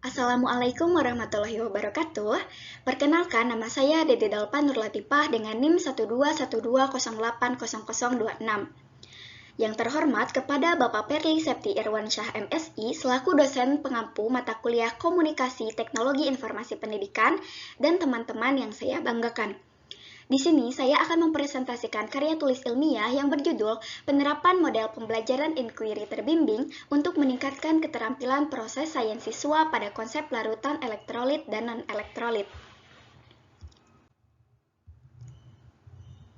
Assalamualaikum warahmatullahi wabarakatuh. Perkenalkan, nama saya Dede Dalpa Nurlatifah dengan NIM 12120800026. Yang terhormat kepada Bapak Perli Septi Irwansyah MSI selaku dosen pengampu mata kuliah Komunikasi Teknologi Informasi Pendidikan dan teman-teman yang saya banggakan. Di sini saya akan mempresentasikan karya tulis ilmiah yang berjudul Penerapan Model Pembelajaran Inquiry Terbimbing untuk meningkatkan keterampilan proses sains siswa pada konsep larutan elektrolit dan non-elektrolit.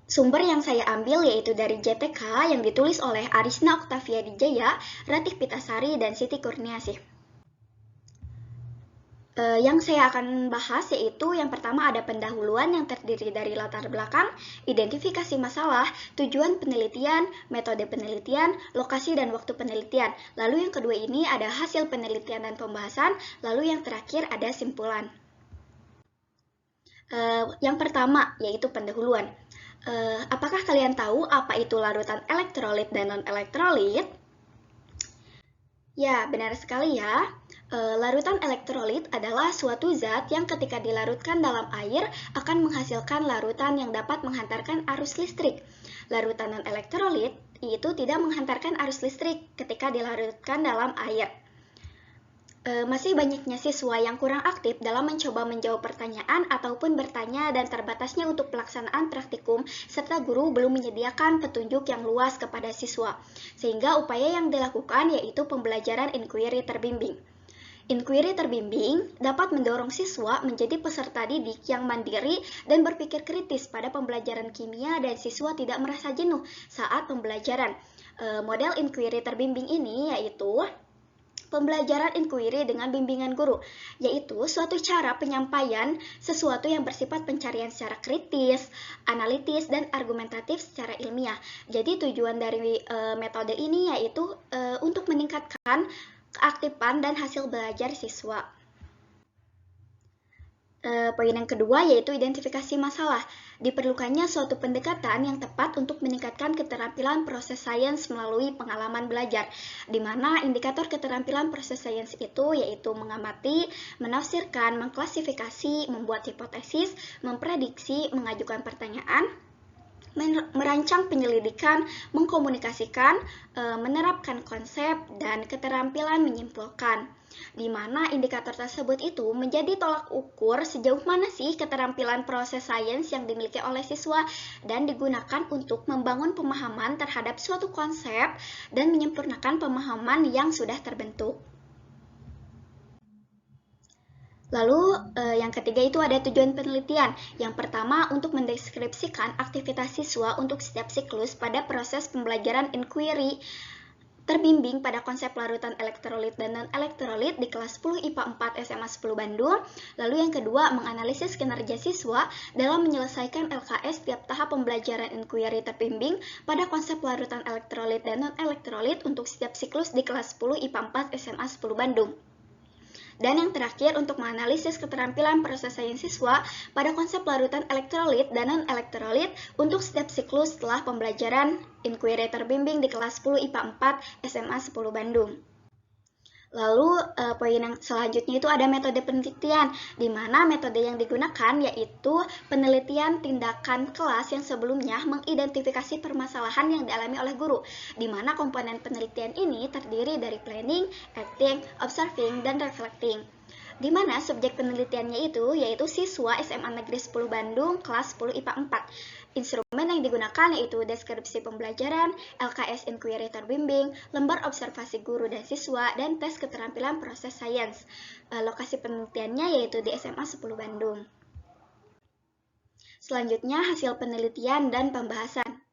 Sumber yang saya ambil yaitu dari JTK yang ditulis oleh Arisna Oktavia Dijaya, Ratih Pitasari, dan Siti Kurniasih. Yang saya akan bahas yaitu yang pertama ada pendahuluan yang terdiri dari latar belakang, identifikasi masalah, tujuan penelitian, metode penelitian, lokasi dan waktu penelitian. Lalu yang kedua ini ada hasil penelitian dan pembahasan, lalu yang terakhir ada simpulan. Yang pertama yaitu pendahuluan. Apakah kalian tahu apa itu larutan elektrolit dan non-elektrolit? Ya, benar sekali ya. Larutan elektrolit adalah suatu zat yang ketika dilarutkan dalam air akan menghasilkan larutan yang dapat menghantarkan arus listrik. Larutan non-elektrolit itu tidak menghantarkan arus listrik ketika dilarutkan dalam air. Masih banyaknya siswa yang kurang aktif dalam mencoba menjawab pertanyaan ataupun bertanya dan terbatasnya untuk pelaksanaan praktikum serta guru belum menyediakan petunjuk yang luas kepada siswa. Sehingga upaya yang dilakukan yaitu pembelajaran inquiry terbimbing. Inquiry terbimbing dapat mendorong siswa menjadi peserta didik yang mandiri dan berpikir kritis pada pembelajaran kimia dan siswa tidak merasa jenuh saat pembelajaran. Model inquiry terbimbing ini yaitu pembelajaran inquiry dengan bimbingan guru, yaitu suatu cara penyampaian sesuatu yang bersifat pencarian secara kritis, analitis, dan argumentatif secara ilmiah. Jadi tujuan dari metode ini yaitu untuk meningkatkan keaktifan dan hasil belajar siswa. Poin yang kedua yaitu identifikasi masalah. Diperlukannya suatu pendekatan yang tepat untuk meningkatkan keterampilan proses sains melalui pengalaman belajar, di mana indikator keterampilan proses sains itu yaitu mengamati, menafsirkan, mengklasifikasi, membuat hipotesis, memprediksi, mengajukan pertanyaan, merancang penyelidikan, mengkomunikasikan, menerapkan konsep, dan keterampilan menyimpulkan. Di mana indikator tersebut itu menjadi tolak ukur sejauh mana sih keterampilan proses sains yang dimiliki oleh siswa dan digunakan untuk membangun pemahaman terhadap suatu konsep dan menyempurnakan pemahaman yang sudah terbentuk. Lalu yang ketiga itu ada tujuan penelitian. Yang pertama untuk mendeskripsikan aktivitas siswa untuk setiap siklus pada proses pembelajaran inquiry terbimbing pada konsep larutan elektrolit dan non-elektrolit di kelas 10 IPA 4 SMA 10 Bandung. Lalu yang kedua menganalisis kinerja siswa dalam menyelesaikan LKS setiap tahap pembelajaran inquiry terbimbing pada konsep larutan elektrolit dan non-elektrolit untuk setiap siklus di kelas 10 IPA 4 SMA 10 Bandung. Dan yang terakhir untuk menganalisis keterampilan proses sains siswa pada konsep larutan elektrolit dan non-elektrolit untuk setiap siklus setelah pembelajaran inquiry terbimbing di kelas 10 IPA 4 SMA 10 Bandung. Lalu poin yang selanjutnya itu ada metode penelitian, di mana metode yang digunakan yaitu penelitian tindakan kelas yang sebelumnya mengidentifikasi permasalahan yang dialami oleh guru, di mana komponen penelitian ini terdiri dari planning, acting, observing, dan reflecting. Di mana subjek penelitiannya itu yaitu siswa SMA Negeri 10 Bandung kelas 10 IPA 4. Instrumen yang digunakan yaitu deskripsi pembelajaran, LKS inquiry terbimbing, lembar observasi guru dan siswa, dan tes keterampilan proses sains. Lokasi penelitiannya yaitu di SMA 10 Bandung. Selanjutnya hasil penelitian dan pembahasan.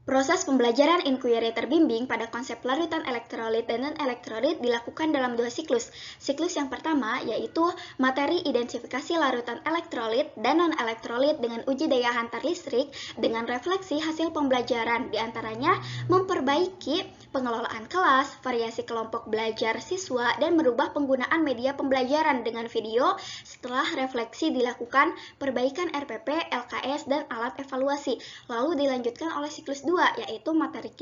Proses pembelajaran inquiry terbimbing pada konsep larutan elektrolit dan non-elektrolit dilakukan dalam dua siklus. Siklus yang pertama yaitu materi identifikasi larutan elektrolit dan non-elektrolit dengan uji daya hantar listrik dengan refleksi hasil pembelajaran, diantaranya memperbaiki pengelolaan kelas, variasi kelompok belajar siswa, dan merubah penggunaan media pembelajaran dengan video. Setelah refleksi dilakukan perbaikan RPP, LKS, dan alat evaluasi. Lalu dilanjutkan oleh siklus 2 yaitu materi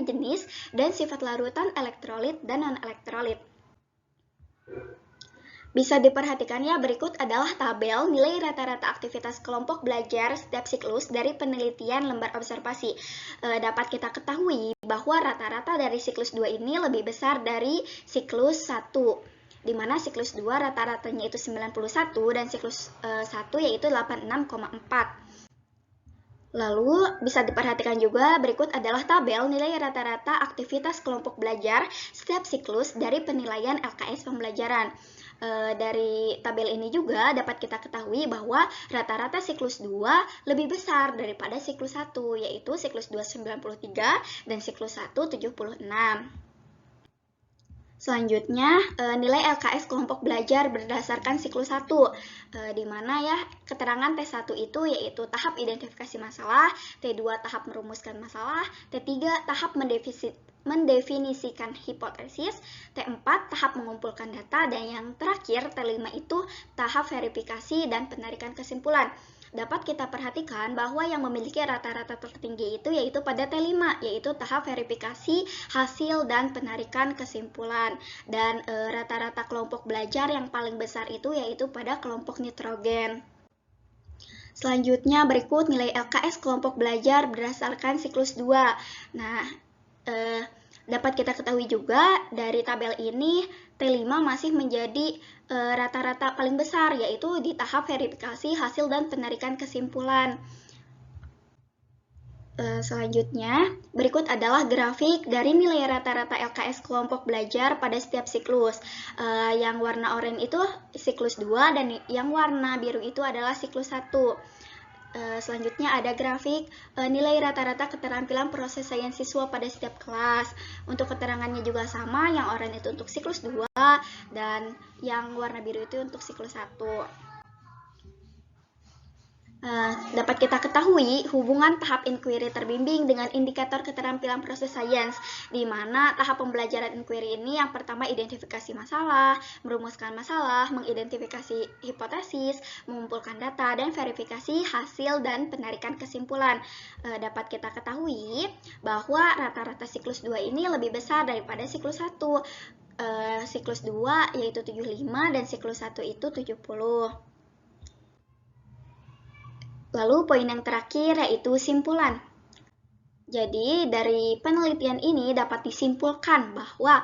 jenis dan sifat larutan elektrolit dan non-elektrolit. Bisa diperhatikan ya, berikut adalah tabel nilai rata-rata aktivitas kelompok belajar setiap siklus dari penelitian lembar observasi. Dapat kita ketahui bahwa rata-rata dari siklus 2 ini lebih besar dari siklus 1, di mana siklus 2 rata-ratanya itu 91 dan siklus 1 yaitu 86,4. Lalu bisa diperhatikan juga berikut adalah tabel nilai rata-rata aktivitas kelompok belajar setiap siklus dari penilaian LKS pembelajaran. Dari tabel ini juga dapat kita ketahui bahwa rata-rata siklus 2 lebih besar daripada siklus 1, yaitu siklus 2 93 dan siklus 1 76. Selanjutnya, nilai LKS kelompok belajar berdasarkan siklus 1, di mana ya keterangan T1 itu yaitu tahap identifikasi masalah, T2 tahap merumuskan masalah, T3 tahap mendefinisikan hipotesis, T4 tahap mengumpulkan data, dan yang terakhir T5 itu tahap verifikasi dan penarikan kesimpulan. Dapat kita perhatikan bahwa yang memiliki rata-rata tertinggi itu yaitu pada T5, yaitu tahap verifikasi, hasil, dan penarikan kesimpulan. Dan rata-rata kelompok belajar yang paling besar itu yaitu pada kelompok nitrogen. Selanjutnya berikut nilai LKS kelompok belajar berdasarkan siklus 2. Nah, dapat kita ketahui juga dari tabel ini T5 masih menjadi rata-rata paling besar, yaitu di tahap verifikasi, hasil, dan penarikan kesimpulan. Selanjutnya, berikut adalah grafik dari nilai rata-rata LKS kelompok belajar pada setiap siklus. Yang warna oranye itu siklus 2 dan yang warna biru itu adalah siklus 1. Selanjutnya ada grafik nilai rata-rata keterampilan proses sains siswa pada setiap kelas. Untuk keterangannya juga sama, yang oranye itu untuk siklus 2 dan yang warna biru itu untuk siklus 1. Dapat kita ketahui hubungan tahap inquiry terbimbing dengan indikator keterampilan proses sains, di mana tahap pembelajaran inquiry ini yang pertama identifikasi masalah, merumuskan masalah, mengidentifikasi hipotesis, mengumpulkan data, dan verifikasi hasil dan penarikan kesimpulan. Dapat kita ketahui bahwa rata-rata siklus 2 ini lebih besar daripada siklus 1. Siklus 2 yaitu 75 dan siklus 1 itu 70. Lalu poin yang terakhir yaitu simpulan. Jadi dari penelitian ini dapat disimpulkan bahwa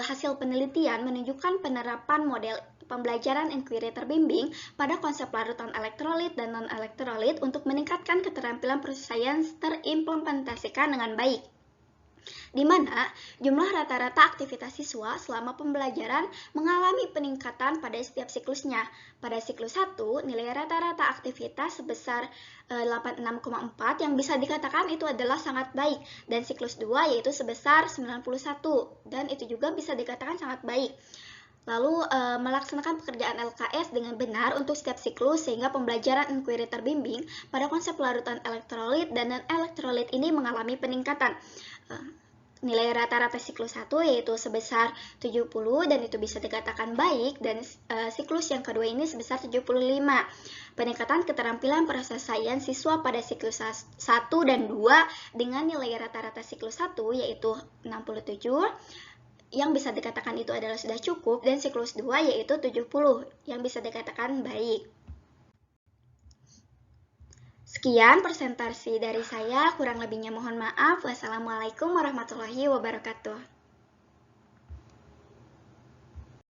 hasil penelitian menunjukkan penerapan model pembelajaran inquiry terbimbing pada konsep larutan elektrolit dan non-elektrolit untuk meningkatkan keterampilan proses sains terimplementasikan dengan baik, di mana jumlah rata-rata aktivitas siswa selama pembelajaran mengalami peningkatan pada setiap siklusnya. Pada siklus 1, nilai rata-rata aktivitas sebesar 86,4 yang bisa dikatakan itu adalah sangat baik, dan siklus 2 yaitu sebesar 91, dan itu juga bisa dikatakan sangat baik. Lalu melaksanakan pekerjaan LKS dengan benar untuk setiap siklus sehingga pembelajaran inquiry terbimbing pada konsep larutan elektrolit dan non-elektrolit ini mengalami peningkatan. Nilai rata-rata siklus 1 yaitu sebesar 70 dan itu bisa dikatakan baik, dan siklus yang kedua ini sebesar 75. Peningkatan keterampilan proses sains siswa pada siklus 1 dan 2 dengan nilai rata-rata siklus 1 yaitu 67 yang bisa dikatakan itu adalah sudah cukup, dan siklus 2 yaitu 70 yang bisa dikatakan baik. Sekian presentasi dari saya, kurang lebihnya mohon maaf. Wassalamualaikum warahmatullahi wabarakatuh.